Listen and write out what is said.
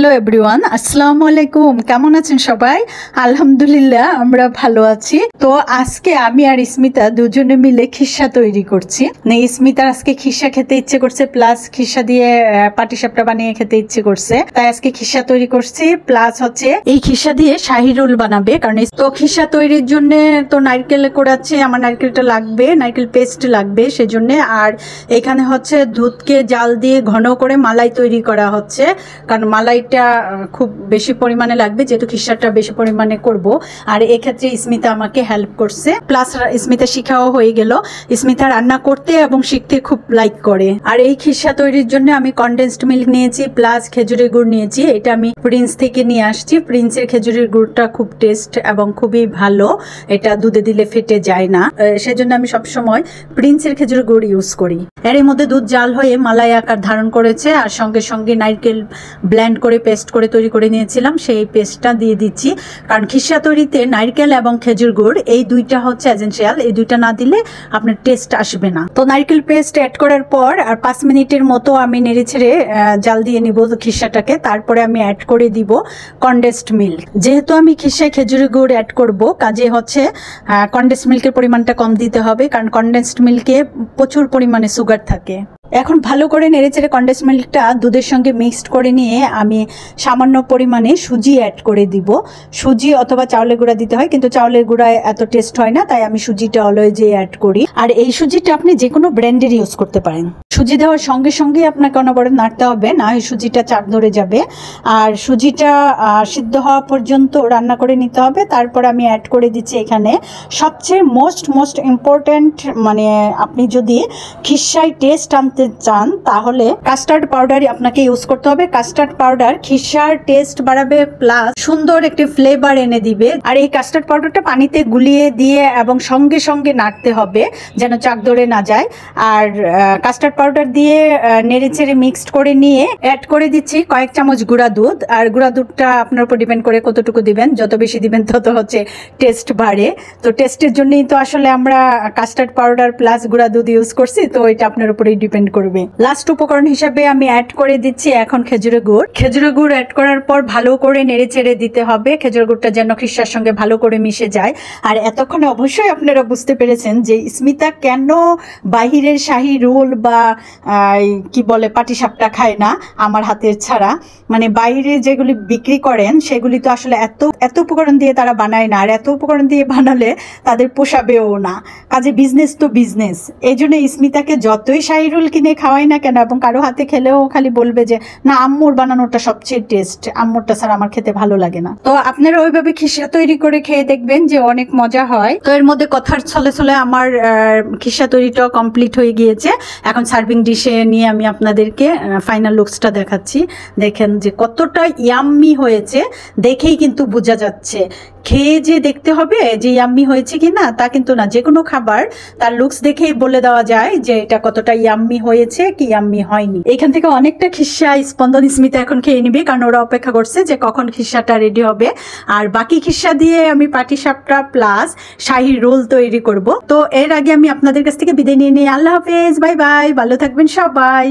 Hello everyone, আসসালামু আলাইকুম। কেমন আছেন সবাই? আলহামদুলিল্লাহ আমরা ভালো আছি। তো আজকে আমি আর স্মিতা দুজনে মিলে খিসা তৈরি করছি। স্মিতার আজকে খিসা খেতে ইচ্ছে করছে, প্লাস খিসা দিয়ে পাটিসাপটা বানিয়ে খেতে ইচ্ছে করছে, তাই আজকে খিসা তৈরি করছি। প্লাস হচ্ছে এই খিসা দিয়ে শাহি রোল বানাবে, কারণ তো খিসা তৈরির জন্য তো নারকেল কোড়াচ্ছে, আমার নারকেলটা লাগবে, নারকেল পেস্ট লাগবে সেজন্য। আর এখানে হচ্ছে দুধকে জাল দিয়ে ঘন করে মালাই তৈরি করা হচ্ছে, কারণ মালাইটা খুব বেশি পরিমাণে লাগবে যেহেতু খিসাটা বেশি পরিমাণে করব। আর এক্ষেত্রে স্মিতা আমাকে হেল্প করছে, প্লাস স্মিতা শিখাও হয়ে গেল। স্মিতা রান্না করতে এবং শিখতে খুব লাইক করে। আর এই খিসা তৈরির জন্য আমি কনডেন্সড মিল্ক নিয়েছি, প্লাস খেজুরের গুড় নিয়েছি। এটা আমি প্রিন্স থেকে নিয়ে আসছি। প্রিন্সের খেজুরের গুড়টা খুব টেস্ট এবং খুবই ভালো, এটা দুধে দিলে ফেটে যায় না, সেজন্য আমি সবসময় প্রিন্সের খেজুরের গুড় ইউজ করি। এর মধ্যে দুধ জাল হয়ে মালাই আকার ধারণ করেছে, আর সঙ্গে সঙ্গে নারকেল ব্লেন্ড করে পেস্ট করে তৈরি করে নিয়েছিলাম, সেই পেস্টটা দিয়ে দিচ্ছি। কারণ খিসা তৈরিতে নারকেল এবং খেজুর গুড় এই দুইটা হচ্ছে এসেনশিয়াল, এই দুইটা না দিলে আপনার টেস্ট আসবে না। তো নারকেল পেস্ট অ্যাড করার পর আর 5 মিনিটের মতো আমি নেড়ে ছেড়ে জাল দিয়ে নিব খিসাটাকে। তারপরে আমি অ্যাড করে দিব কনডেন্সড মিল্ক। যেহেতু আমি খিসায় খেজুরের গুড় অ্যাড করব, কাজে হচ্ছে কনডেন্সড মিল্কের পরিমাণটা কম দিতে হবে, কারণ কনডেন্সড মিল্কে প্রচুর পরিমাণে সুগার থাকে। এখন ভালো করে নেড়েচেড়ে কনডেন্স মিল্কটা দুধের সঙ্গে মিক্সড করে নিয়ে আমি সামান্য পরিমাণে সুজি অ্যাড করে দিব। সুজি অথবা চাউলের গুঁড়া দিতে হয়, কিন্তু চাউলের গুঁড়ায় এত টেস্ট হয় না, তাই আমি সুজিটা অলওয়েজই অ্যাড করি। আর এই সুজিটা আপনি যে কোনো ব্র্যান্ডের ইউজ করতে পারেন। সুজি দেওয়ার সঙ্গে সঙ্গে আপনাকে অনবরত নাড়তে হবে, না হয় সুজিটা চাপ ধরে যাবে। আর সুজিটা সিদ্ধ হওয়া পর্যন্ত রান্না করে নিতে হবে। তারপর আমি অ্যাড করে দিচ্ছি এখানে সবচেয়ে মোস্ট ইম্পর্ট্যান্ট, মানে আপনি যদি খিসায় টেস্ট আনতে চান তাহলে কাস্টার্ড পাউডারই আপনাকে ইউজ করতে হবে। কাস্টার্ড পাউডার খিসার টেস্ট বাড়াবে, প্লাস সুন্দর একটি ফ্লেভার এনে দিবে। আর এই কাস্টার্ড পাউডারটা পানিতে গুলিয়ে দিয়ে এবং সঙ্গে সঙ্গে নাড়তে হবে যেন চাক ধরে না যায়। আর কাস্টার্ড পাউডার দিয়ে নেড়ে চেড়ে মিক্সড করে নিয়ে অ্যাড করে দিচ্ছি কয়েক চামচ গুঁড়া দুধ। আর গুঁড়া দুধটা আপনার উপর ডিপেন্ড করে কতটুকু দিবেন, যত বেশি দিবেন তত হচ্ছে টেস্ট বাড়ে। তো টেস্টের জন্যই তো আসলে আমরা কাস্টার্ড পাউডার প্লাস গুঁড়া দুধ ইউজ করছি, তো এটা আপনার উপরেই ডিপেন্ড করবে। লাস্ট উপকরণ হিসাবে আমি অ্যাড করে দিচ্ছি এখন খেজুরের গুড়। খেজুরের গুড় অ্যাড করার পর ভালো করে নেড়ে চেড়ে দিতে হবে, খেজুরের গুড়টা যেন খিসার সঙ্গে ভালো করে মিশে যায়। আর এতক্ষণে অবশ্যই আপনারা বুঝতে পেরেছেন যে স্মিতা কেন বাহিরের শাহী রোল বা কি বলে পাটিসাপটা খায় না আমার হাতের ছাড়া। মানে বাইরে যেগুলি বিক্রি করেন সেগুলি তো আসলে এত উপকরণ দিয়ে তারা বানায় না, আর এত উপকরণ দিয়ে বানালে তাদের পোষাবেও না। কাজে বিজনেস তো বিজনেস, এই জন্য স্মিতাকে যতই শাহী রোল কিনে খাওয়াই না কেন এবং কারো হাতে খেলেও খালি বলবে যে না আম্মুর বানানোটা সবচেয়ে টেস্ট, আম্মুরটা ছাড়া আমার খেতে ভালো লাগে না। তো আপনারা ওইভাবে খিসা তৈরি করে খেয়ে দেখবেন যে অনেক মজা হয়। তো এর মধ্যে কথার ছলে ছলে আমার খিসা তৈরিটাও কমপ্লিট হয়ে গিয়েছে। এখন সার্ভিং ডিশে নিয়ে আমি আপনাদেরকে ফাইনাল লুকসটা দেখাচ্ছি। দেখেন যে কতটা ইয়াম্মি হয়েছে, দেখেই কিন্তু বোঝা যাচ্ছে। খেয়ে যে দেখতে হবে যে ইয়াম্মি হয়েছে কি না তা কিন্তু না, যে কোনো খাবার তার লুকস দেখেই বলে দেওয়া যায় যে এটা কতটা ইয়াম্মি হয়েছে কি ইয়াম্মি হয়নি। এখান থেকে অনেকটা খিসা স্পন্দন স্মিতা এখন খেয়ে নিবে, কারণ ওরা অপেক্ষা করছে যে কখন খিসাটা রেডি হবে। আর বাকি খিসা দিয়ে আমি পাটিসাপটা প্লাস শাহী রোল তৈরি করব। তো এর আগে আমি আপনাদের কাছ থেকে বিদায় নিয়ে নিই। আল্লাহ হাফেজ, বাই বাই, ভালো থাকবেন সবাই।